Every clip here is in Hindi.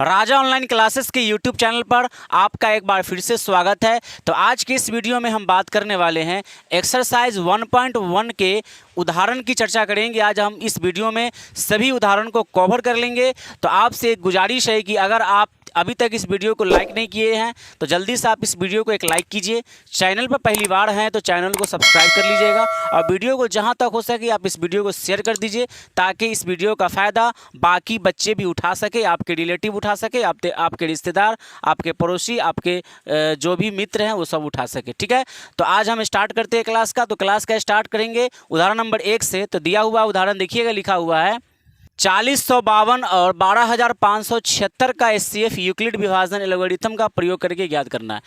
राजा ऑनलाइन क्लासेस के यूट्यूब चैनल पर आपका एक बार फिर से स्वागत है। तो आज के इस वीडियो में हम बात करने वाले हैं एक्सरसाइज 1.1 के उदाहरण की चर्चा करेंगे। आज हम इस वीडियो में सभी उदाहरण को कवर कर लेंगे। तो आपसे एक गुजारिश है कि अगर आप अभी तक इस वीडियो को लाइक नहीं किए हैं तो जल्दी से आप इस वीडियो को एक लाइक कीजिए। चैनल पर पहली बार हैं तो चैनल को सब्सक्राइब कर लीजिएगा और वीडियो को जहां तक हो सके आप इस वीडियो को शेयर कर दीजिए ताकि इस वीडियो का फ़ायदा बाकी बच्चे भी उठा सके, आपके रिलेटिव उठा सके, आपके रिश्तेदार, आपके पड़ोसी, आपके जो भी मित्र हैं वो सब उठा सके। ठीक है, तो आज हम स्टार्ट करते हैं क्लास का। तो क्लास का स्टार्ट करेंगे उदाहरण नंबर 1 से। तो दिया हुआ उदाहरण देखिएगा, लिखा हुआ है 4052 और 12576 का एचसीएफ यूक्लिड विभाजन एल्गोरिथम का प्रयोग करके ज्ञात करना है।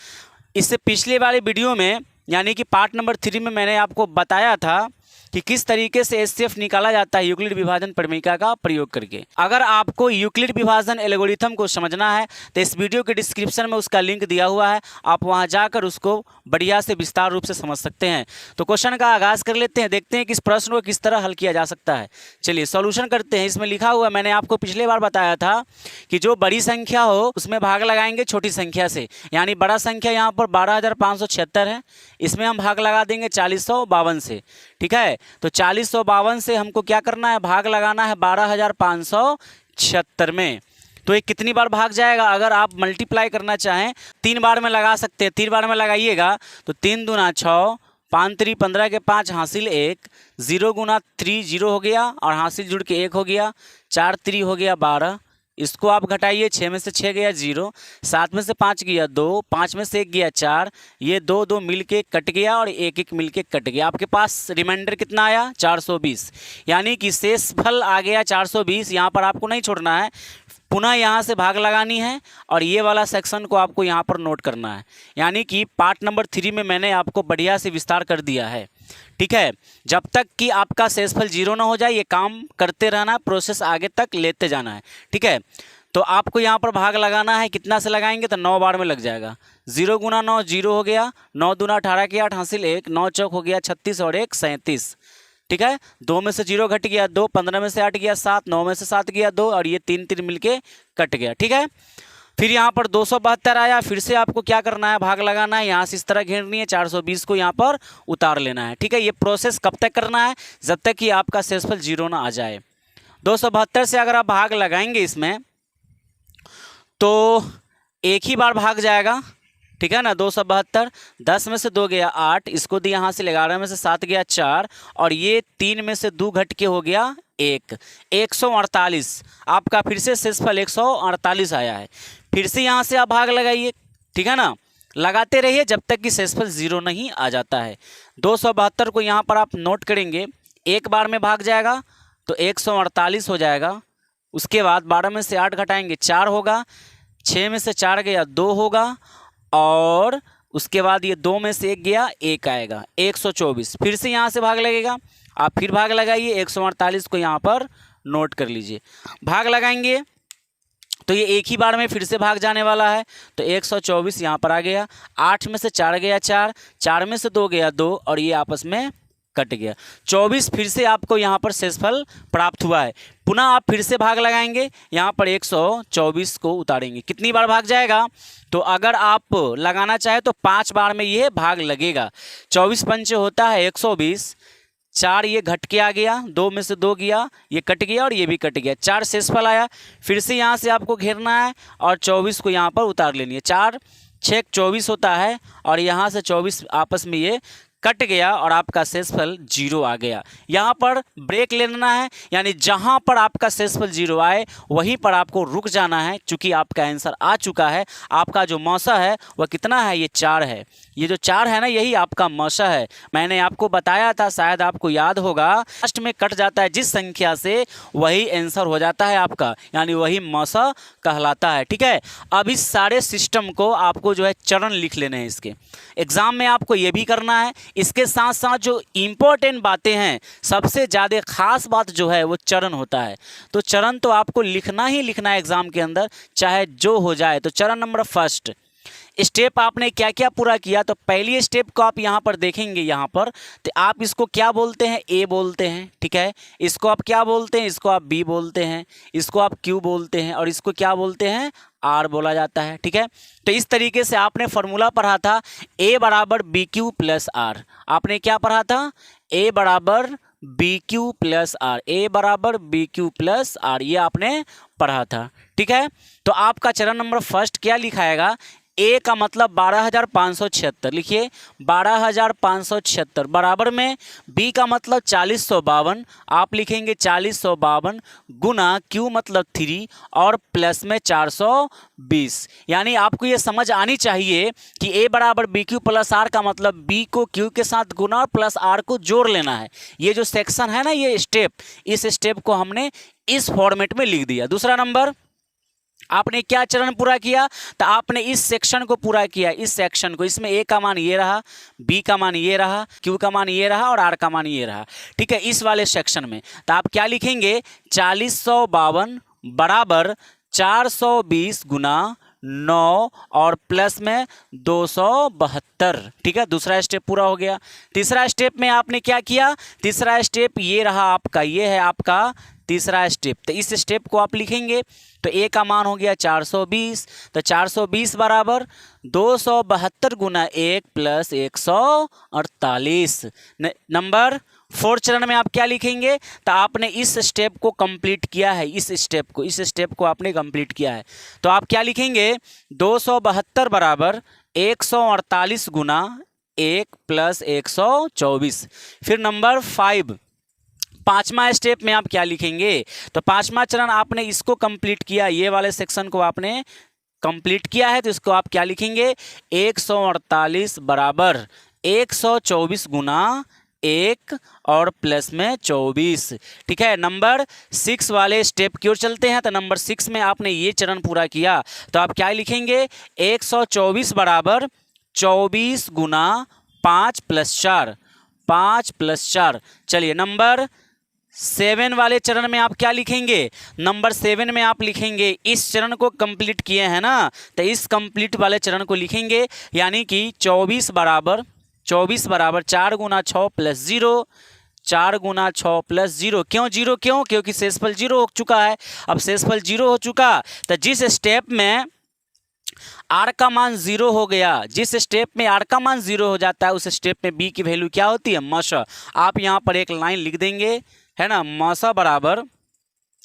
इससे पिछले वाले वीडियो में यानी कि पार्ट नंबर 3 में मैंने आपको बताया था कि किस तरीके से एचसीएफ निकाला जाता है यूक्लिड विभाजन प्रमेयिका का प्रयोग करके। अगर आपको यूक्लिड विभाजन एल्गोरिथम को समझना है तो इस वीडियो के डिस्क्रिप्शन में उसका लिंक दिया हुआ है, आप वहां जाकर उसको बढ़िया से विस्तार रूप से समझ सकते हैं। तो क्वेश्चन का आगाज कर लेते हैं, देखते हैं कि इस प्रश्न को किस तरह हल किया जा सकता है। चलिए सॉल्यूशन करते हैं। इसमें लिखा हुआ, मैंने आपको पिछले बार बताया था कि जो बड़ी संख्या हो उसमें भाग लगाएंगे छोटी संख्या से, यानी बड़ा संख्या यहाँ पर 12576 है, इसमें हम भाग लगा देंगे 4052 से। ठीक है, तो 4052 से हमको क्या करना है, भाग लगाना है 12576 में। तो ये कितनी बार भाग जाएगा, अगर आप मल्टीप्लाई करना चाहें 3 बार में लगा सकते हैं। 3 बार में लगाइएगा तो 3 दूना 6, 5 3 15 के 5 हासिल 1, 0 गुना 3 0 हो गया और हासिल जुड़ के 1 हो गया, 4 3 हो गया 12। इसको आप घटाइए, 6 में से 6 गया 0, 7 में से 5 गया 2, 5 में से 1 गया 4, ये 2 2 मिल के कट गया और 1 1 मिल के कट गया। आपके पास रिमाइंडर कितना आया, 420, यानी कि शेष फल आ गया 420। यहाँ पर आपको नहीं छोड़ना है, पुनः यहाँ से भाग लगानी है और ये वाला सेक्शन को आपको यहाँ पर नोट करना है। यानी कि पार्ट नंबर 3 में मैंने आपको बढ़िया से विस्तार कर दिया है। ठीक है, जब तक कि आपका शेषफल 0 ना हो जाए ये काम करते रहना, प्रोसेस आगे तक लेते जाना है। ठीक है, तो आपको यहाँ पर भाग लगाना है, कितना से लगाएंगे तो 9 बार में लग जाएगा। 0 गुना 9 0 हो गया, 9 दूना 18 के 8 हासिल 1, 9 चौक हो गया 36 और 1 37। ठीक है, 2 में से 0 घट गया 2, 15 में से 8 गया 7, 9 में से 7 गया 2 और ये 3 3 मिलके कट गया। ठीक है, फिर यहाँ पर 272 आया, फिर से आपको क्या करना है, भाग लगाना है, यहाँ से इस तरह घेरनी है, 420 को यहाँ पर उतार लेना है। ठीक है, ये प्रोसेस कब तक करना है, जब तक कि आपका शेषफल 0 ना आ जाए। 272 से अगर आप भाग लगाएंगे इसमें तो एक ही बार भाग जाएगा। ठीक है ना, 272, 10 में से 2 गया 8, इसको दिया यहाँ से 11 में से 7 गया 4 और ये 3 में से 2 घट के हो गया 1, 148। आपका फिर से शेषफल 148 आया है। फिर से यहाँ से आप भाग लगाइए। ठीक है ना, लगाते रहिए जब तक कि शेषफल 0 नहीं आ जाता है। 272 को यहाँ पर आप नोट करेंगे, एक बार में भाग जाएगा तो 148 हो जाएगा। उसके बाद 12 में से 8 घटाएंगे 4 होगा, 6 में से 4 गया 2 होगा और उसके बाद ये 2 में से 1 गया 1 आएगा, 124। फिर से यहाँ से भाग लगेगा, आप फिर भाग लगाइए, 148 को यहाँ पर नोट कर लीजिए। भाग लगाएंगे तो ये एक ही बार में फिर से भाग जाने वाला है, तो 124 यहाँ पर आ गया। 8 में से 4 गया 4, 4 में से 2 गया 2 और ये आपस में कट गया। 24 फिर से आपको यहाँ पर शेषफल प्राप्त हुआ है। पुनः आप फिर से भाग लगाएंगे, यहाँ पर 124 को उतारेंगे। कितनी बार भाग जाएगा, तो अगर आप लगाना चाहे तो 5 बार में ये भाग लगेगा। 24 पंचे होता है 120, 4 ये घट के आ गया, 2 में से 2 गया, ये कट गया और ये भी कट गया, 4 शेषफल आया। फिर से यहाँ से आपको घेरना है और 24 को यहाँ पर उतार लेनी है। 4 6 24 होता है और यहाँ से 24 आपस में ये कट गया और आपका शेषफल 0 आ गया। यहाँ पर ब्रेक ले लेना है, यानी जहाँ पर आपका शेषफल 0 आए वहीं पर आपको रुक जाना है। चूंकि आपका आंसर आ चुका है, आपका जो मौसा है वह कितना है, ये 4 है। ये जो 4 है ना, यही आपका मौसा है। मैंने आपको बताया था, शायद आपको याद होगा, लास्ट में कट जाता है जिस संख्या से वही आंसर हो जाता है आपका, यानी वही मौसा कहलाता है। ठीक है, अब इस सारे सिस्टम को आपको जो है चरण लिख लेने हैं। इसके एग्जाम में आपको ये भी करना है। इसके साथ साथ जो इम्पोर्टेंट बातें हैं, सबसे ज़्यादा खास बात जो है वो चरण होता है। तो चरण तो आपको लिखना ही लिखना है एग्जाम के अंदर, चाहे जो हो जाए। तो चरण नंबर फर्स्ट, स्टेप आपने क्या क्या पूरा किया, तो पहली स्टेप को आप यहाँ पर देखेंगे, यहाँ पर तो आप इसको क्या बोलते हैं, ए बोलते हैं, ठीक है। इसको आप क्या बोलते हैं, इसको आप बी बोलते हैं, इसको आप क्यू बोलते हैं, और इसको क्या बोलते हैं, आर बोला जाता है, ठीक है। तो इस तरीके से आपने फॉर्मूला पढ़ा था ए बराबर बी क्यू प्लस आर। आपने क्या पढ़ा था, ए बराबर बी क्यू प्लस आर, ए बराबर बी क्यू प्लस आर, ये आपने पढ़ा था, ठीक है। तो आपका चरण नंबर फर्स्ट क्या लिखाएगा, ए का मतलब 12,576 लिखिए, 12,576 बराबर में बी का मतलब 4052, आप लिखेंगे 4052 गुना क्यू मतलब 3 और प्लस में 420। यानी आपको ये समझ आनी चाहिए कि ए बराबर बी क्यू प्लस आर का मतलब बी को क्यू के साथ गुना और प्लस आर को जोड़ लेना है। ये जो सेक्शन है ना, ये स्टेप, इस स्टेप को हमने इस फॉर्मेट में लिख दिया। दूसरा नंबर, आपने क्या चरण पूरा किया, तो आपने इस सेक्शन को पूरा किया, इस सेक्शन को। इसमें ए का मान ये रहा, बी का मान ये रहा, क्यू का मान ये रहा और आर का मान ये रहा, ठीक है। इस वाले सेक्शन में तो आप क्या लिखेंगे, 4052 बराबर 420 गुना 9 और प्लस में 272, ठीक है। दूसरा स्टेप पूरा हो गया। तीसरा स्टेप में आपने क्या किया, तीसरा स्टेप ये रहा आपका, ये है आपका तीसरा स्टेप। तो इस स्टेप को आप लिखेंगे, तो ए का मान हो गया 420, तो 420 बराबर 272 गुना 1 प्लस 148। नंबर 4 चरण में आप क्या लिखेंगे, तो आपने इस स्टेप को कंप्लीट किया है, इस स्टेप को आपने कंप्लीट किया है। तो आप क्या लिखेंगे, 272 बराबर 148 गुना 1 प्लस 124। फिर नंबर 5, पांचवा स्टेप में आप क्या लिखेंगे, तो पांचवा चरण आपने इसको कंप्लीट किया, ये वाले सेक्शन को आपने कंप्लीट किया है, तो इसको आप क्या लिखेंगे, 148 बराबर 124 गुना 1 और प्लस में 24, ठीक है। नंबर 6 वाले स्टेप की ओर चलते हैं। तो नंबर 6 में आपने ये चरण पूरा किया, तो आप क्या लिखेंगे, 124 बराबर 24 गुना 5 प्लस 4, 5 प्लस 4। चलिए नंबर 7 वाले चरण में आप क्या लिखेंगे, नंबर 7 में आप लिखेंगे, इस चरण को कंप्लीट किए हैं ना, तो इस कंप्लीट वाले चरण को लिखेंगे, यानी कि 24 बराबर 4 गुना 6 प्लस 0, 4 गुना 6 प्लस 0। क्यों 0, क्यों, क्योंकि शेषफल 0 हो चुका है। अब शेषफल 0 हो चुका, तो जिस स्टेप में आर का मान 0 हो गया, जिस स्टेप में आर का मान 0 हो जाता है, उस स्टेप में बी की वैल्यू क्या होती है, मसा। आप यहाँ पर एक लाइन लिख देंगे, है ना, मसा बराबर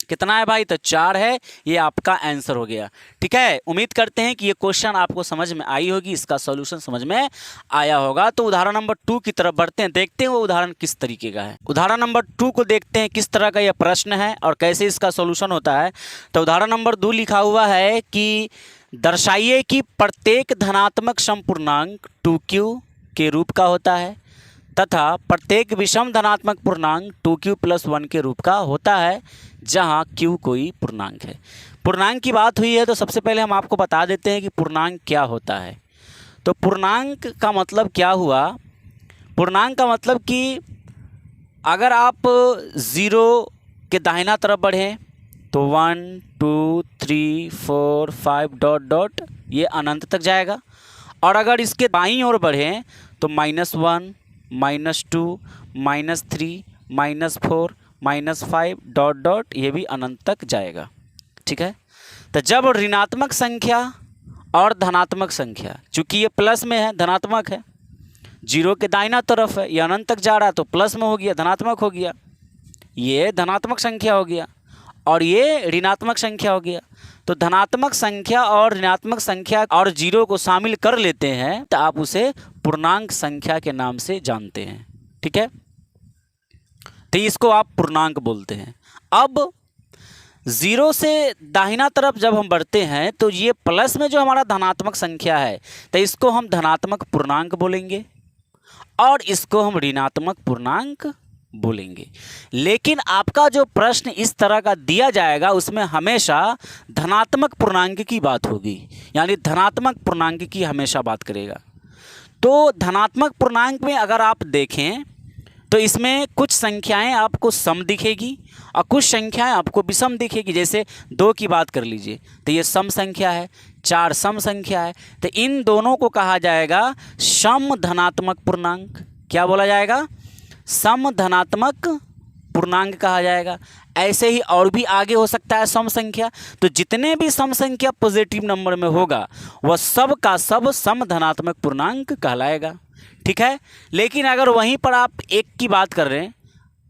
कितना है भाई, तो 4 है। ये आपका आंसर हो गया, ठीक है। उम्मीद करते हैं कि ये क्वेश्चन आपको समझ में आई होगी, इसका सॉल्यूशन समझ में आया होगा। तो उदाहरण नंबर 2 की तरफ बढ़ते हैं, देखते हैं वो उदाहरण किस तरीके का है। उदाहरण नंबर 2 को देखते हैं किस तरह का यह प्रश्न है और कैसे इसका सॉल्यूशन होता है। तो उदाहरण नंबर 2 लिखा हुआ है कि दर्शाइए कि प्रत्येक धनात्मक समपूर्णांक 2q के रूप का होता है तथा प्रत्येक विषम धनात्मक पूर्णांक 2q प्लस 1 के रूप का होता है, जहां q कोई पूर्णांक है। पूर्णांक की बात हुई है, तो सबसे पहले हम आपको बता देते हैं कि पूर्णांक क्या होता है। तो पूर्णांक का मतलब क्या हुआ, पूर्णांक का मतलब कि अगर आप 0 के दाहिना तरफ बढ़ें तो 1 2 3 4 5 डॉट डॉट ये अनंत तक जाएगा, और अगर इसके बाईं ओर बढ़ें तो -1 -2 -3 -4 -5 डॉट डॉट ये भी अनंत तक जाएगा, ठीक है। तो जब ऋणात्मक संख्या और धनात्मक संख्या, चूंकि ये प्लस में है, धनात्मक है, 0 के दाहिना तरफ है, ये अनंत तक जा रहा है, तो प्लस में हो गया, धनात्मक हो गया, ये धनात्मक संख्या हो गया, और ये ऋणात्मक संख्या हो गया। तो धनात्मक संख्या और ऋणात्मक संख्या और 0 को शामिल कर लेते हैं, तो आप उसे पूर्णांक संख्या के नाम से जानते हैं, ठीक है। तो इसको आप पूर्णांक बोलते हैं। अब 0 से दाहिना तरफ जब हम बढ़ते हैं तो ये प्लस में जो हमारा धनात्मक संख्या है, तो इसको हम धनात्मक पूर्णांक बोलेंगे और इसको हम ऋणात्मक पूर्णांक बोलेंगे। लेकिन आपका जो प्रश्न इस तरह का दिया जाएगा उसमें हमेशा धनात्मक पूर्णांक की बात होगी, यानी धनात्मक पूर्णांक की हमेशा बात करेगा। तो धनात्मक पूर्णांक में अगर आप देखें तो इसमें कुछ संख्याएं आपको सम दिखेगी और कुछ संख्याएं आपको विषम दिखेगी। जैसे 2 की बात कर लीजिए तो ये सम संख्या है, 4 सम संख्या है। तो इन दोनों को कहा जाएगा सम धनात्मक पूर्णांक। क्या बोला जाएगा? सम धनात्मक पूर्णांक कहा जाएगा। ऐसे ही और भी आगे हो सकता है सम संख्या। तो जितने भी सम संख्या पॉजिटिव नंबर में होगा वह सब का सब सम धनात्मक पूर्णांक कहलाएगा। ठीक है। लेकिन अगर वहीं पर आप 1 की बात कर रहे हैं,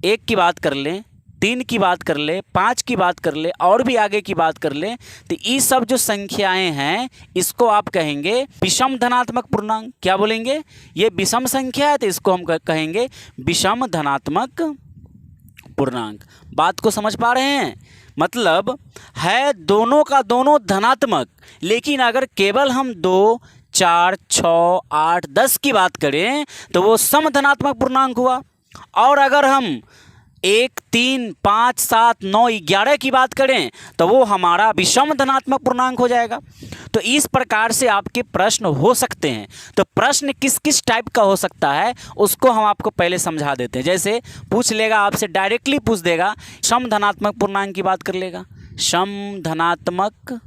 1 की बात कर लें, 3 की बात कर ले, 5 की बात कर ले और भी आगे की बात कर ले, तो ये सब जो संख्याएं हैं इसको आप कहेंगे विषम धनात्मक पूर्णांक। क्या बोलेंगे? ये विषम संख्या है तो इसको हम कहेंगे विषम धनात्मक पूर्णांक। बात को समझ पा रहे हैं? मतलब है दोनों का दोनों धनात्मक, लेकिन अगर केवल हम 2, 4, 6, 8, 10 की बात करें तो वो सम धनात्मक पूर्णांक हुआ। और अगर हम 1, 3, 5, 7, 9, 11 की बात करें तो वो हमारा विषम धनात्मक पूर्णांक हो जाएगा। तो इस प्रकार से आपके प्रश्न हो सकते हैं। तो प्रश्न किस किस टाइप का हो सकता है उसको हम आपको पहले समझा देते हैं। जैसे पूछ लेगा आपसे, डायरेक्टली पूछ देगा, सम धनात्मक पूर्णांक की बात कर लेगा, सम धनात्मक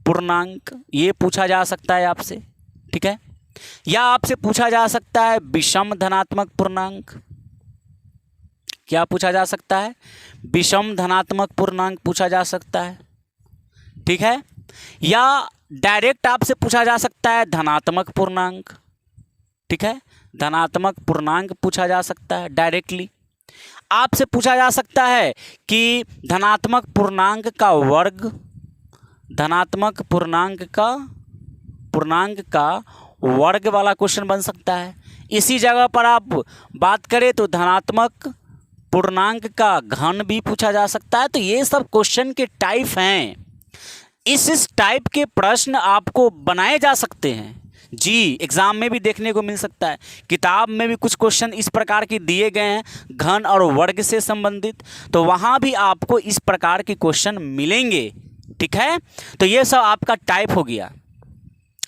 पूर्णांक, ये पूछा जा सकता है आपसे। ठीक है। या आपसे पूछा जा सकता है विषम धनात्मक पूर्णांक। क्या पूछा जा सकता है? विषम धनात्मक पूर्णांक पूछा जा सकता है। ठीक है। या डायरेक्ट आपसे पूछा जा सकता है धनात्मक पूर्णांक। ठीक है। धनात्मक पूर्णांक पूछा जा सकता है डायरेक्टली। आपसे पूछा जा सकता है कि धनात्मक पूर्णांक का वर्ग, धनात्मक पूर्णांक का वर्ग वाला क्वेश्चन बन सकता है। इसी जगह पर आप बात करें तो धनात्मक पूर्णांक का घन भी पूछा जा सकता है। तो ये सब क्वेश्चन के टाइप हैं। इस टाइप के प्रश्न आपको बनाए जा सकते हैं जी, एग्जाम में भी देखने को मिल सकता है। किताब में भी कुछ क्वेश्चन इस प्रकार के दिए गए हैं घन और वर्ग से संबंधित, तो वहाँ भी आपको इस प्रकार के क्वेश्चन मिलेंगे। ठीक है। तो ये सब आपका टाइप हो गया।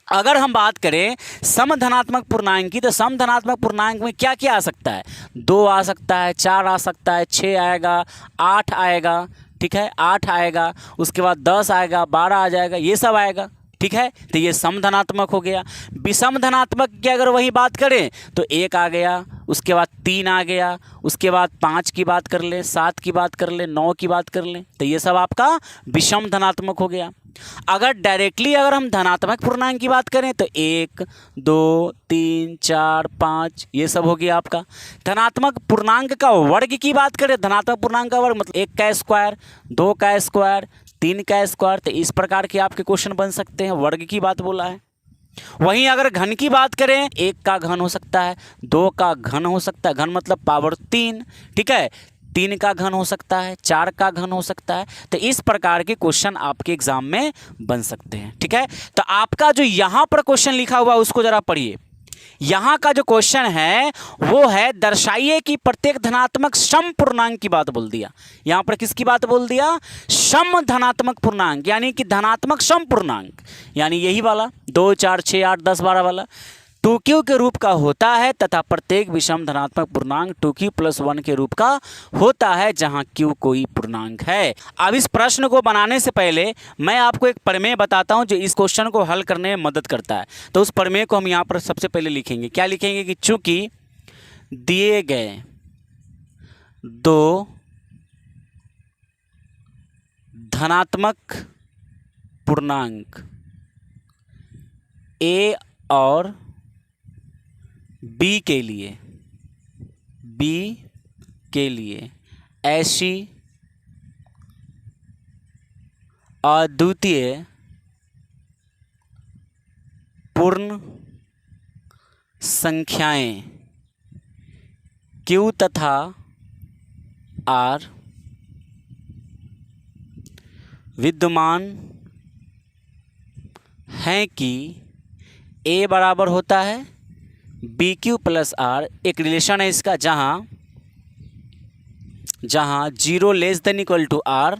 अगर हम बात करें सम धनात्मक पूर्णांक की, तो सम धनात्मक पूर्णांक में क्या क्या आ सकता है? 2 आ सकता है, 4 आ सकता है, 6 आएगा, 8 आएगा। ठीक है। 8 आएगा, उसके बाद 10 आएगा, 12 आ जाएगा, ये सब आएगा। ठीक है। तो ये सम धनात्मक हो गया। विषम धनात्मक की अगर वही बात करें तो 1 आ गया, उसके बाद 3 आ गया, उसके बाद 5 की बात कर लें, 7 की बात कर लें, 9 की बात कर लें, तो ये सब आपका विषम धनात्मक हो गया। अगर डायरेक्टली अगर हम धनात्मक पूर्णांक की बात करें तो 1, 2, 3, 4, 5 ये सब हो गया आपका। धनात्मक पूर्णांक का वर्ग की बात करें, धनात्मक पूर्णांक का वर्ग मतलब 1 का स्क्वायर, 2 का स्क्वायर, 3 का स्क्वायर, तो इस प्रकार के आपके क्वेश्चन बन सकते हैं। वर्ग की बात बोला है। वहीं अगर घन की बात करें, 1 का घन हो सकता है, 2 का घन हो सकता है, घन मतलब पावर 3। ठीक है। 3 का घन हो सकता है, 4 का घन हो सकता है। तो इस प्रकार के क्वेश्चन आपके एग्जाम में बन सकते हैं। ठीक है। तो आपका जो यहाँ पर क्वेश्चन लिखा हुआ है उसको जरा पढ़िए। यहाँ का जो क्वेश्चन है वो है दर्शाइए कि प्रत्येक धनात्मक सम पूर्णांक की बात बोल दिया। यहाँ पर किसकी बात बोल दिया? सम धनात्मक पूर्णांक, यानी कि धनात्मक सम पूर्णांक, यानी यही वाला 2, 4, 6, 8, 10, 12 वाला 2q के रूप का होता है तथा प्रत्येक विषम धनात्मक पूर्णांक 2q + 1 के रूप का होता है जहां q कोई पूर्णांक है। अब इस प्रश्न को बनाने से पहले मैं आपको एक प्रमेय बताता हूं जो इस क्वेश्चन को हल करने में मदद करता है। तो उस प्रमेय को हम यहाँ पर सबसे पहले लिखेंगे। क्या लिखेंगे कि चूंकि दिए गए 2 धनात्मक पूर्णांक a और b के लिए ऐसी अद्वितीय पूर्ण संख्याएं q तथा r विद्यमान हैं कि a बराबर होता है BQ + R। एक रिलेशन है इसका जहाँ 0 <= R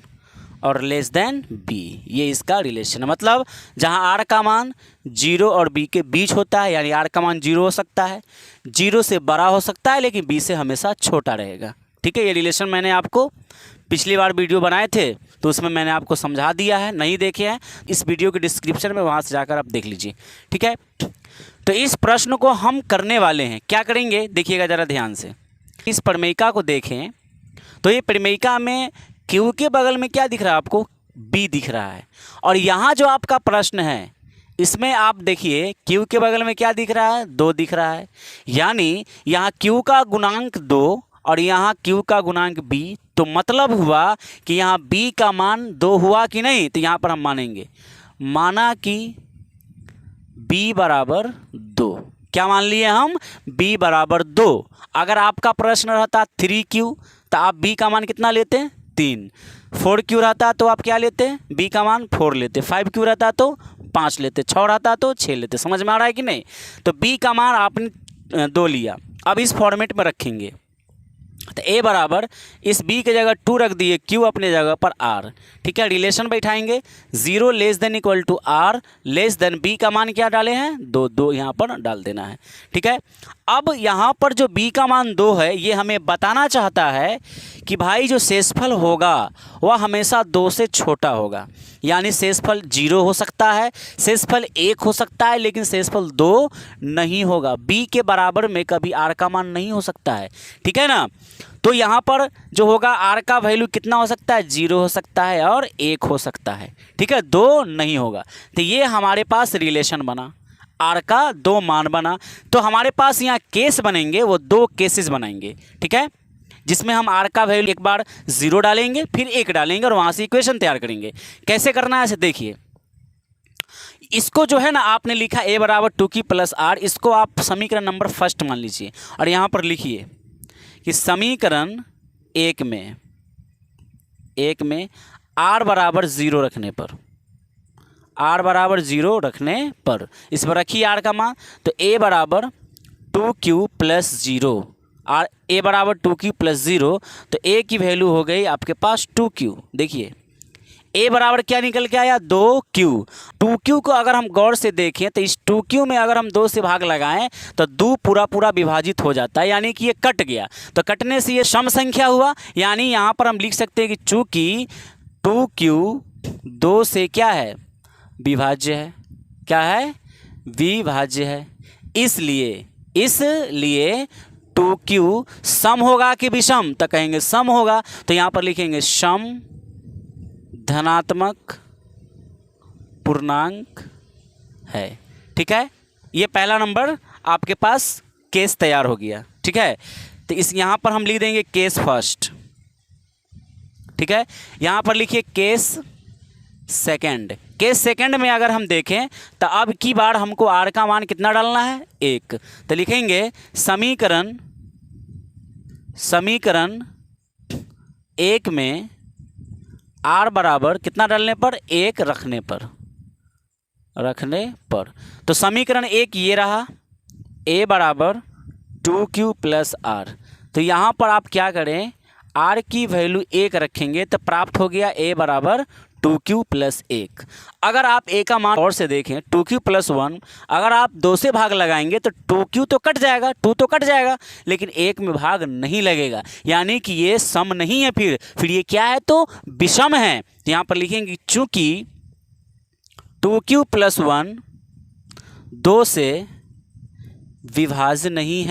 और B, ये इसका रिलेशन है। मतलब जहाँ R का मान 0 और B के बीच होता है, यानी R का मान 0 हो सकता है, 0 से बड़ा हो सकता है, लेकिन B से हमेशा छोटा रहेगा। ठीक है। ये रिलेशन मैंने आपको पिछली बार वीडियो बनाए थे तो उसमें मैंने आपको समझा दिया है, नहीं देखे हैं इस वीडियो के डिस्क्रिप्शन में वहाँ से जाकर आप देख लीजिए। ठीक है, तो इस प्रश्न को हम करने वाले हैं, क्या करेंगे देखिएगा ज़रा ध्यान से। इस प्रमेयिका को देखें तो ये प्रमेयिका में Q के बगल में क्या दिख रहा है आपको, B दिख रहा है। और यहाँ जो आपका प्रश्न है इसमें आप देखिए Q के बगल में क्या दिख रहा है, 2 दिख रहा है। यानी यहाँ Q का गुणांक 2 और यहाँ Q का गुणांक B, तो मतलब हुआ कि यहाँ B का मान 2 हुआ कि नहीं। तो यहाँ पर हम मानेंगे, माना कि B बराबर 2। क्या मान लिए हम, B बराबर 2। अगर आपका प्रश्न रहता 3Q तो आप B का मान कितना लेते हैं, 3। 4Q रहता तो आप क्या लेते हैं, B का मान 4 लेते। 5Q रहता तो 5 लेते। 6 रहता तो 6 लेते। समझ में आ रहा है कि नहीं। तो B का मान आपने 2 लिया। अब इस फॉर्मेट में रखेंगे तो A बराबर इस B की जगह 2 रख दिए, Q अपने जगह पर R। ठीक है, रिलेशन बैठाएंगे 0 less than equal to R less than B का मान क्या डाले हैं, 2 यहाँ पर डाल देना है। ठीक है, अब यहाँ पर जो B का मान 2 है ये हमें बताना चाहता है कि भाई जो शेषफल होगा वह हमेशा 2 से छोटा होगा। यानी शेषफल 0 हो सकता है, शेषफल 1 हो सकता है, लेकिन शेषफल 2 नहीं होगा। B के बराबर में कभी R का मान नहीं हो सकता है। ठीक है ना, तो यहाँ पर जो होगा R का वैल्यू कितना हो सकता है, 0 हो सकता है और 1 हो सकता है। ठीक है, 2 नहीं होगा। तो ये हमारे पास रिलेशन बना, R का 2 मान बना। तो हमारे पास यहाँ केस बनेंगे, वो 2 केसेस बनाएंगे। ठीक है, जिसमें हम R का वैल्यू एक बार 0 डालेंगे फिर 1 डालेंगे और वहाँ से इक्वेशन तैयार करेंगे। कैसे करना है ऐसे देखिए, इसको जो है ना आपने लिखा A बराबर 2Q प्लस R, इसको आप समीकरण नंबर फर्स्ट मान लीजिए और यहाँ पर लिखिए कि समीकरण 1 में R बराबर 0 रखने पर, R बराबर 0 रखने पर इस पर रखिए R का मान। तो A बराबर 2Q प्लस 0, और A बराबर 2Q प्लस 0, तो A की वैल्यू हो गई आपके पास 2Q। देखिए A बराबर क्या निकल के आया, 2Q। 2Q को अगर हम गौर से देखें तो इस 2Q में अगर हम 2 से भाग लगाएं तो 2 पूरा विभाजित हो जाता है, यानी कि ये कट गया। तो कटने से ये सम संख्या हुआ। यानी यहाँ पर हम लिख सकते हैं कि चूँकि 2Q 2 से क्या है, विभाज्य है। क्या है, विभाज्य है। इसलिए 2Q सम होगा कि विषम, तो कहेंगे सम होगा। तो यहाँ पर लिखेंगे सम धनात्मक पूर्णांक है। ठीक है, ये पहला नंबर आपके पास केस तैयार हो गया। ठीक है, तो इस यहाँ पर हम लिख देंगे केस फर्स्ट। ठीक है, यहाँ पर लिखिए केस सेकंड। केस सेकंड में अगर हम देखें तो अब की बार हमको R का मान कितना डालना है, 1। तो लिखेंगे समीकरण 1 में R बराबर कितना डालने पर, 1 रखने पर। तो समीकरण 1 ये रहा, A बराबर 2Q प्लस R। तो यहाँ पर आप क्या करें, R की वैल्यू 1 रखेंगे तो प्राप्त हो गया A बराबर 2Q प्लस 1। अगर आप A का मान और से देखें 2Q प्लस 1, अगर आप 2 से भाग लगाएंगे तो 2Q तो कट जाएगा, 2 तो कट जाएगा, लेकिन 1 में भाग नहीं लगेगा। यानी कि ये सम नहीं है, फिर ये क्या है, तो विषम है। यहाँ पर लिखेंगे चूँकि 2Q प्लस 1 2 से विभाज्य नहीं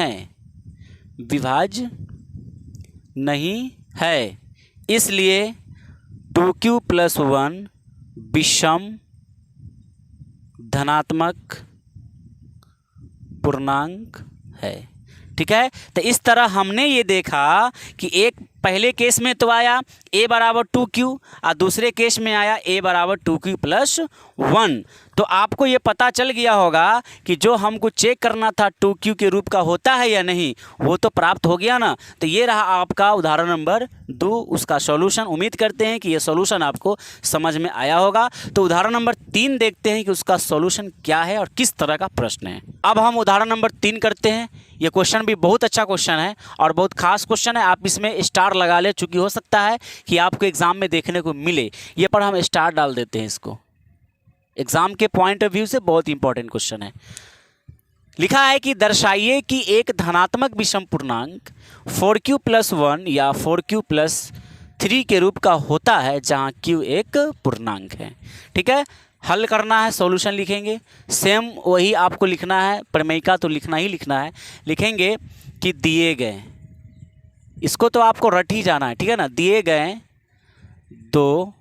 है, इसलिए 2Q प्लस 1 विषम धनात्मक पूर्णांक है। ठीक है, तो इस तरह हमने ये देखा कि एक पहले केस में तो आया A बराबर 2Q और दूसरे केस में आया A बराबर 2Q प्लस 1। तो आपको ये पता चल गया होगा कि जो हमको चेक करना था 2Q के रूप का होता है या नहीं, वो तो प्राप्त हो गया ना। तो ये रहा आपका उदाहरण नंबर 2, उसका सॉल्यूशन। उम्मीद करते हैं कि ये सॉल्यूशन आपको समझ में आया होगा। तो उदाहरण नंबर 3 देखते हैं कि उसका सॉल्यूशन क्या है और किस तरह का प्रश्न है। अब हम उदाहरण नंबर 3 करते हैं। ये क्वेश्चन भी बहुत अच्छा क्वेश्चन है और बहुत खास क्वेश्चन है। आप इसमें स्टार लगा ले, चूँकि हो सकता है कि आपको एग्जाम में देखने को मिले। ये पर हम स्टार डाल देते हैं इसको, एग्जाम के पॉइंट ऑफ व्यू से बहुत इंपॉर्टेंट क्वेश्चन है। लिखा है कि दर्शाइए कि एक धनात्मक विषम पूर्णांक 4Q प्लस 1 या 4Q प्लस 3 के रूप का होता है जहाँ Q एक पूर्णांक है। ठीक है, हल करना है, सॉल्यूशन लिखेंगे, सेम वही आपको लिखना है, प्रमेयिका तो लिखना ही लिखना है। लिखेंगे कि दिए गए, इसको तो आपको रट ही जाना है, ठीक है ना। दिए गए दो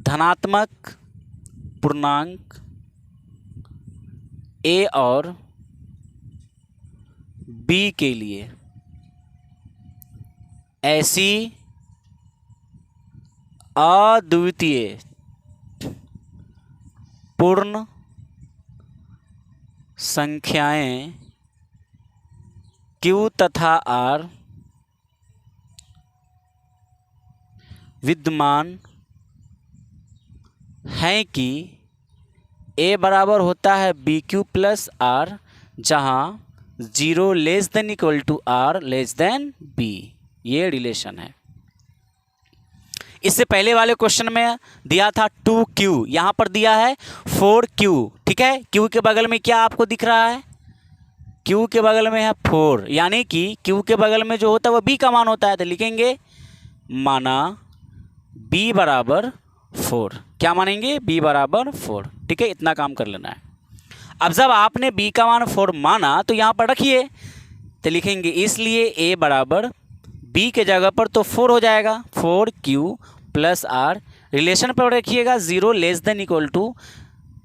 धनात्मक पूर्णांक A और B के लिए ऐसी अद्वितीय पूर्ण संख्याएं Q तथा R विद्यमान हैं कि A बराबर होता है BQ प्लस R, जहाँ 0 less than equal to R less than B, ये रिलेशन है। इससे पहले वाले क्वेश्चन में दिया था 2Q, यहाँ पर दिया है 4Q। ठीक है, Q के बगल में क्या आपको दिख रहा है? Q के बगल में है 4, यानी कि Q के बगल में जो होता है वो B का मान होता है। तो लिखेंगे माना B बराबर 4। क्या मानेंगे? B बराबर 4। ठीक है, इतना काम कर लेना है। अब जब आपने B का मान 4 माना तो यहाँ पर रखिए, तो लिखेंगे इसलिए A बराबर B के जगह पर तो 4 हो जाएगा, 4Q प्लस R। रिलेशन पर रखिएगा 0 less than equal to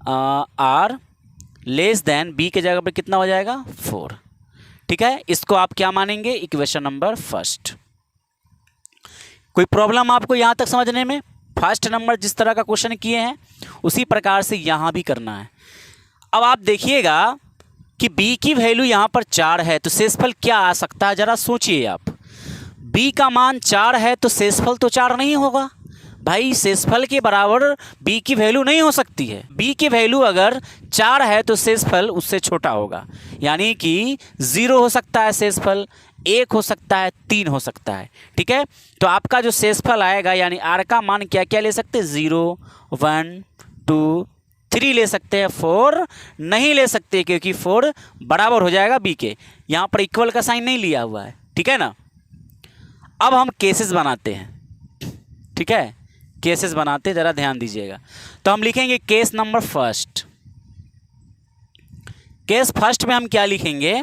R less than B के जगह पर कितना हो जाएगा? 4। ठीक है, इसको आप क्या मानेंगे? Equation number first. कोई प्रॉब्लम आपको यहाँ तक समझने में? फर्स्ट नंबर जिस तरह का क्वेश्चन किए हैं उसी प्रकार से यहाँ भी करना है। अब आप देखिएगा कि B की वैल्यू यहाँ पर 4 है, तो शेषफल क्या आ सकता है? ज़रा सोचिए आप। B का मान 4 है तो शेषफल तो 4 नहीं होगा भाई, शेषफल के बराबर B की वैल्यू नहीं हो सकती है। B की वैल्यू अगर 4 है तो शेषफल उससे छोटा होगा, यानी कि 0 हो सकता है शेषफल, 1 हो सकता है, 3 हो सकता है। ठीक है, तो आपका जो शेषफल आएगा यानी R का मान क्या क्या ले सकते हैं? 0, 1, 2, 3 ले सकते हैं, 4 नहीं ले सकते क्योंकि 4 बराबर हो जाएगा B के। यहाँ पर इक्वल का साइन नहीं लिया हुआ है। ठीक है ना। अब हम केसेस बनाते हैं। ठीक है, केसेस बनाते हैं, ज़रा ध्यान दीजिएगा। तो हम लिखेंगे case number first. Case first में हम क्या लिखेंगे?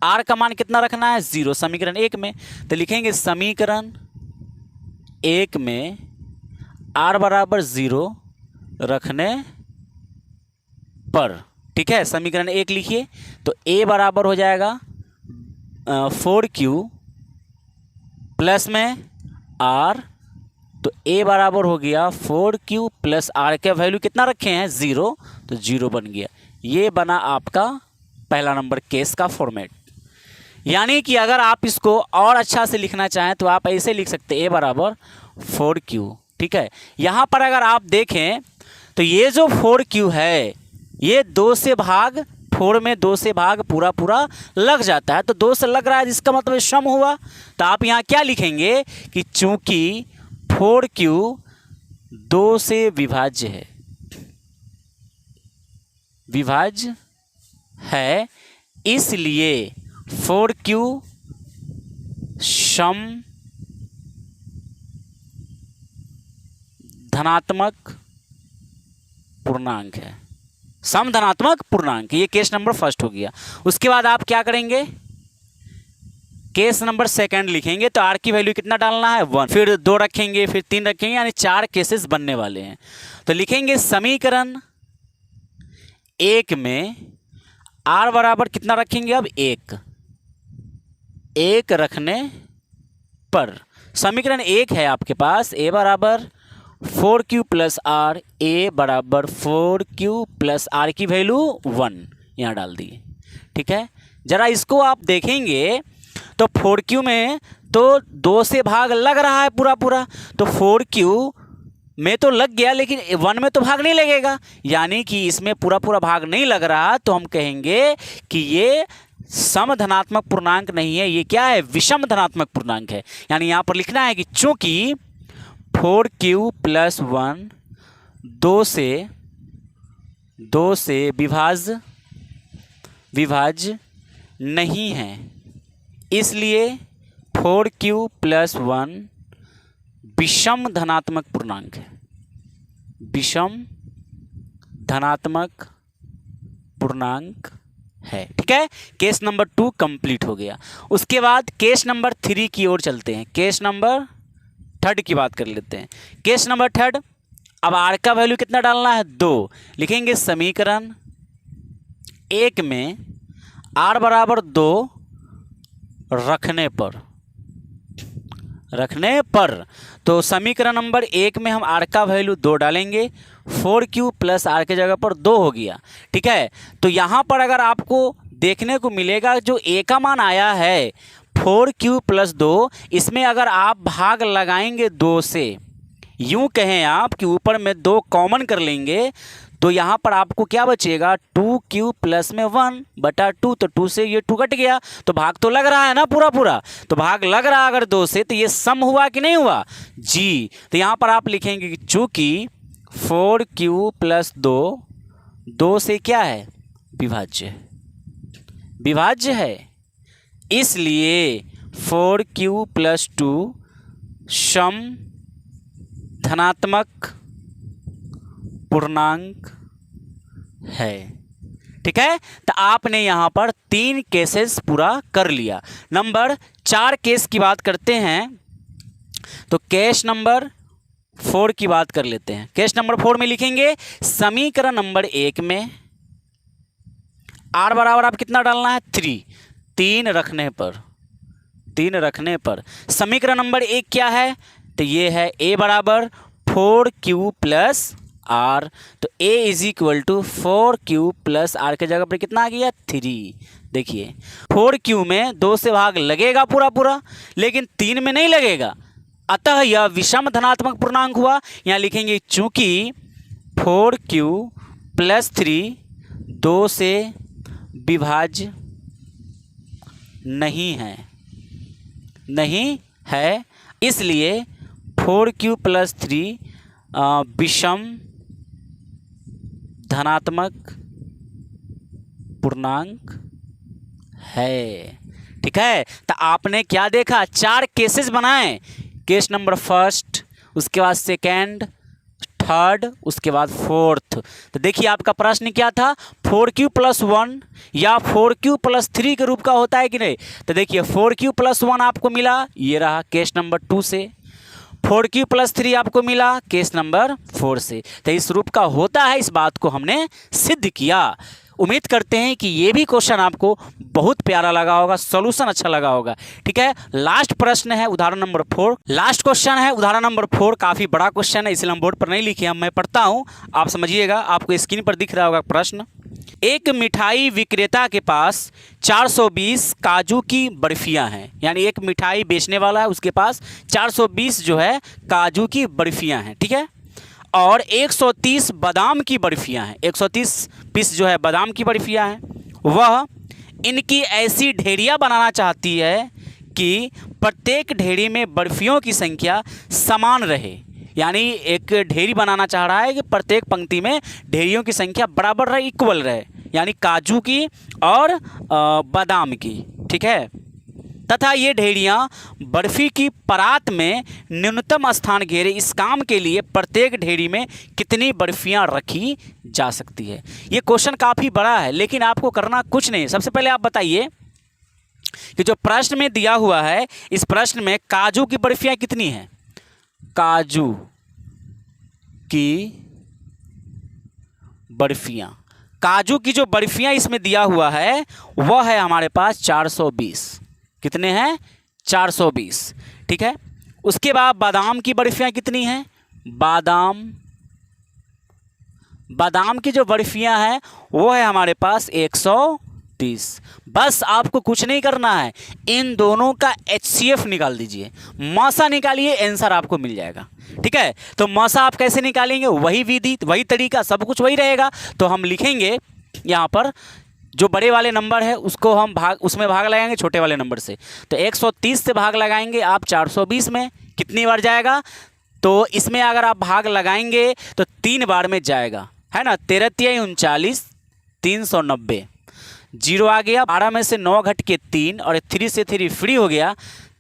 R का मान कितना रखना है? 0 समीकरण 1 में। तो लिखेंगे समीकरण 1 में R बराबर 0 रखने पर, ठीक है, समीकरण 1 लिखिए। तो A बराबर हो जाएगा 4Q प्लस में R, तो A बराबर हो गया 4Q प्लस R के वैल्यू कितना रखे हैं? 0, तो 0 बन गया। ये बना आपका पहला नंबर केस का फॉर्मेट। यानी कि अगर आप इसको और अच्छा से लिखना चाहें तो आप ऐसे लिख सकते हैं A बराबर 4Q। ठीक है, यहाँ पर अगर आप देखें तो ये जो 4Q है ये 2 से भाग 4 में 2 से भाग पूरा पूरा लग जाता है, तो 2 से लग रहा है जिसका मतलब सम हुआ। तो आप यहाँ क्या लिखेंगे कि चूंकि 4Q 2 से विभाज्य है, विभाज्य है, इसलिए 4Q सम धनात्मक पूर्णांक है। सम धनात्मक पूर्णांक, ये केस नंबर फर्स्ट हो गया। उसके बाद आप क्या करेंगे? केस नंबर सेकंड लिखेंगे। तो R की वैल्यू कितना डालना है? 1, फिर 2 रखेंगे, फिर 3 रखेंगे, यानी 4 केसेस बनने वाले हैं। तो लिखेंगे समीकरण 1 में R बराबर कितना रखेंगे? अब 1 रखने पर समीकरण 1 है आपके पास, A बराबर 4Q प्लस R, A बराबर 4Q प्लस R की वैल्यू 1 यहाँ डाल दिए। ठीक है, जरा इसको आप देखेंगे तो 4Q में तो 2 से भाग लग रहा है पूरा पूरा, तो 4Q में तो लग गया लेकिन 1 में तो भाग नहीं लगेगा, यानी कि इसमें पूरा पूरा भाग नहीं लग रहा। तो हम कहेंगे कि ये सम धनात्मक पूर्णांक नहीं है, ये क्या है? विषम धनात्मक पूर्णांक है। यानी यहाँ पर लिखना है कि चूंकि 4Q प्लस 1 2 से विभाज्य नहीं है, इसलिए 4q प्लस 1 विषम धनात्मक पूर्णांक है, विषम धनात्मक पूर्णांक है। ठीक है, केस नंबर 2 कंप्लीट हो गया। उसके बाद केस नंबर 3 की ओर चलते हैं, केस नंबर 3 की बात कर लेते हैं। केस नंबर 3, अब आर का वैल्यू कितना डालना है, 2। लिखेंगे समीकरण 1 में आर बराबर 2 रखने पर तो समीकरण नंबर 1 में हम आर का वैल्यू 2 डालेंगे, 4q प्लस आर के जगह पर 2 हो गया। ठीक है, तो यहाँ पर अगर आपको देखने को मिलेगा जो ए का मान आया है 4q प्लस 2, इसमें अगर आप भाग लगाएंगे 2 से, यूं कहें आप कि ऊपर में 2 कॉमन कर लेंगे, तो यहाँ पर आपको क्या बचेगा, 2q प्लस में 1/2, तो 2 से ये 2 कट गया, तो भाग तो लग रहा है ना पूरा, तो भाग लग रहा अगर 2 से, तो ये सम हुआ कि नहीं हुआ जी। तो यहाँ पर आप लिखेंगे कि चूंकि 4q प्लस 2 से क्या है, विभाज्य है, इसलिए 4q प्लस 2 सम धनात्मक पूर्णांक है। ठीक है, तो आपने यहां पर 3 केसेस पूरा कर लिया। नंबर 4 केस की बात करते हैं, तो केस नंबर 4 की बात कर लेते हैं। केस नंबर 4 में लिखेंगे समीकरण नंबर 1 में आर बराबर आप कितना डालना है, 3 रखने पर समीकरण नंबर 1 क्या है, तो ये है ए बराबर 4q प्लस आर, तो a is equal to 4q plus r के जगह पर कितना आ गया, 3। देखिए 4q में 2 से भाग लगेगा पूरा, लेकिन 3 में नहीं लगेगा, अतः यह विषम धनात्मक पूर्णांक हुआ। यहाँ लिखेंगे चूंकि 4q प्लस 3 2 से विभाज्य नहीं है, इसलिए 4q प्लस 3 विषम धनात्मक पूर्णांक है। ठीक है, तो आपने क्या देखा, 4 केसेस बनाए, केस नंबर 1, उसके बाद 2, 3, उसके बाद 4th। तो देखिए आपका प्रश्न क्या था, 4q प्लस 1 या 4q प्लस 3 के रूप का होता है कि नहीं। तो देखिए 4q प्लस 1 आपको मिला, ये रहा केस नंबर 2 से, 4q प्लस 3 आपको मिला केस नंबर 4 से। तो इस रूप का होता है, इस बात को हमने सिद्ध किया। उम्मीद करते हैं कि ये भी क्वेश्चन आपको बहुत प्यारा लगा होगा, सॉल्यूशन अच्छा लगा होगा। ठीक है, लास्ट प्रश्न है उदाहरण नंबर 4, लास्ट क्वेश्चन है उदाहरण नंबर 4। काफ़ी बड़ा क्वेश्चन है, इसलिए हम बोर्ड पर नहीं लिखे, हम मैं पढ़ता हूँ, आप समझिएगा। आपको स्क्रीन पर दिख रहा होगा प्रश्न। एक मिठाई विक्रेता के पास 420 काजू की बर्फियां हैं, यानी एक मिठाई बेचने वाला है, उसके पास 420 जो है काजू की बर्फियां हैं। ठीक है, और 130 बादाम की बर्फियां हैं, 130 पीस जो है बादाम की बर्फियां हैं। वह इनकी ऐसी ढेरियां बनाना चाहती है कि प्रत्येक ढेरी में बर्फियों की संख्या समान रहे, यानी एक ढेरी बनाना चाह रहा है कि प्रत्येक पंक्ति में ढेरियों की संख्या बराबर रहे, इक्वल रहे, यानी काजू की और बादाम की। ठीक है, तथा ये ढेरियाँ बर्फ़ी की परात में न्यूनतम स्थान घेरे। इस काम के लिए प्रत्येक ढेरी में कितनी बर्फियाँ रखी जा सकती है। ये क्वेश्चन काफ़ी बड़ा है, लेकिन आपको करना कुछ नहीं। सबसे पहले आप बताइए कि जो प्रश्न में दिया हुआ है, इस प्रश्न में काजू की बर्फियाँ कितनी हैं। काजू की बर्फियाँ, काजू की जो बर्फियाँ इसमें दिया हुआ है वह है हमारे पास 420। कितने हैं, 420। ठीक है, उसके बाद बादाम की बर्फियाँ कितनी हैं, बादाम की जो बर्फियाँ हैं वो है हमारे पास 130। बस आपको कुछ नहीं करना है, इन दोनों का HCF निकाल दीजिए, मौसा निकालिए, आंसर आपको मिल जाएगा। ठीक है, तो मौसा आप कैसे निकालेंगे, वही विधि, वही तरीका, सब कुछ वही रहेगा। तो हम लिखेंगे यहाँ पर जो बड़े वाले नंबर है उसको हम उसमें भाग लगाएंगे छोटे वाले नंबर से। तो 130 से भाग लगाएंगे आप 420 में, कितनी बार जाएगा, तो इसमें अगर आप भाग लगाएंगे तो 3 बार में जाएगा, है ना। 13 × 39 390, 0 आ गया, 12 में से 9 घट के 3 और 3 से 3 फ्री हो गया,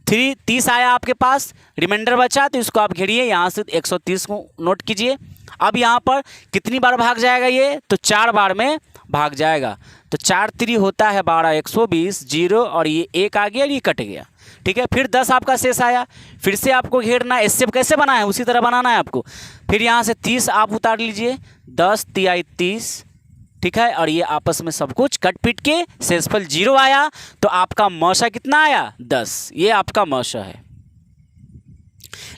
30 आया आपके पास, रिमाइंडर बचा तो इसको आप घेरिए, यहाँ से 130 को नोट कीजिए। अब यहाँ पर कितनी बार भाग जाएगा ये, तो 4 बार में भाग जाएगा। तो 4 3 होता है 12, 120, 0 और ये 1 आ गया और ये कट गया। ठीक है, फिर 10 आपका शेष आया, फिर से आपको घेरना है। स्टेप कैसे बना है उसी तरह बनाना है आपको। फिर यहाँ से 30 आप उतार लीजिए, 10 तिहाई 30। ठीक है, और ये आपस में सब कुछ कट पीट के शेषफल 0 आया। तो आपका मौसा कितना आया, 10। ये आपका मौसा है।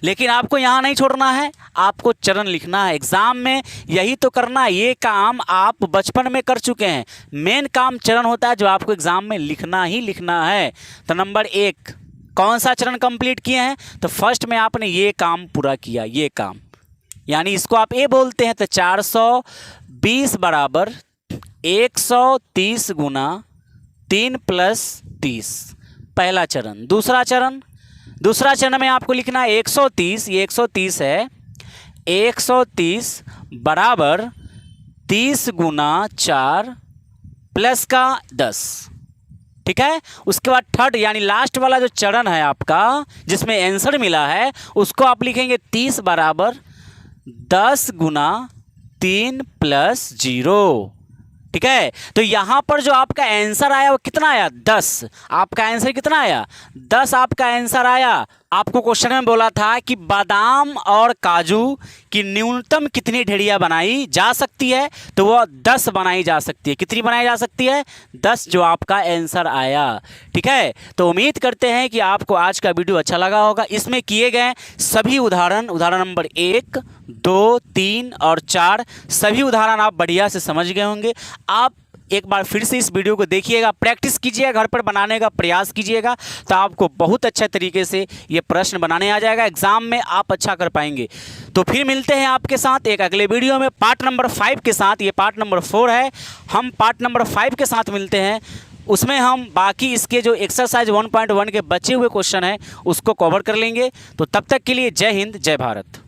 लेकिन आपको यहाँ नहीं छोड़ना है, आपको चरण लिखना है। एग्जाम में यही तो करना है। ये काम आप बचपन में कर चुके हैं। मेन काम चरण होता है जो आपको एग्जाम में लिखना ही लिखना है। तो नंबर 1 कौन सा चरण कंप्लीट किए हैं, तो फर्स्ट में आपने ये काम पूरा किया, ये काम, यानी इसको आप ए बोलते हैं। तो 420 बराबर 130 गुना 3 + 30, पहला चरण। दूसरा चरण में आपको लिखना है 130, ये 130 है, 130 बराबर 30 गुना 4 प्लस का 10। ठीक है, उसके बाद थर्ड यानी लास्ट वाला जो चरण है आपका जिसमें आंसर मिला है, उसको आप लिखेंगे 30 बराबर 10 गुना 3 + 0। ठीक है, तो यहाँ पर जो आपका आंसर आया वो कितना आया, 10। आपका आंसर कितना आया, 10 आपका आंसर आया। आपको क्वेश्चन में बोला था कि बादाम और काजू की न्यूनतम कितनी ढेरियाँ बनाई जा सकती है, तो वो 10 बनाई जा सकती है। कितनी बनाई जा सकती है, 10, जो आपका आंसर आया। ठीक है, तो उम्मीद करते हैं कि आपको आज का वीडियो अच्छा लगा होगा। इसमें किए गए सभी उदाहरण नंबर 1, 2, 3 और 4 सभी उदाहरण आप बढ़िया से समझ गए होंगे। आप एक बार फिर से इस वीडियो को देखिएगा, प्रैक्टिस कीजिएगा, घर पर बनाने का प्रयास कीजिएगा, तो आपको बहुत अच्छे तरीके से ये प्रश्न बनाने आ जाएगा। एग्जाम में आप अच्छा कर पाएंगे। तो फिर मिलते हैं आपके साथ एक अगले वीडियो में पार्ट नंबर 5 के साथ। ये पार्ट नंबर 4 है, हम पार्ट नंबर 5 के साथ मिलते हैं। उसमें हम बाकी इसके जो एक्सरसाइज 1.1 के बचे हुए क्वेश्चन हैं उसको कवर कर लेंगे। तो तब तक के लिए जय हिंद, जय भारत।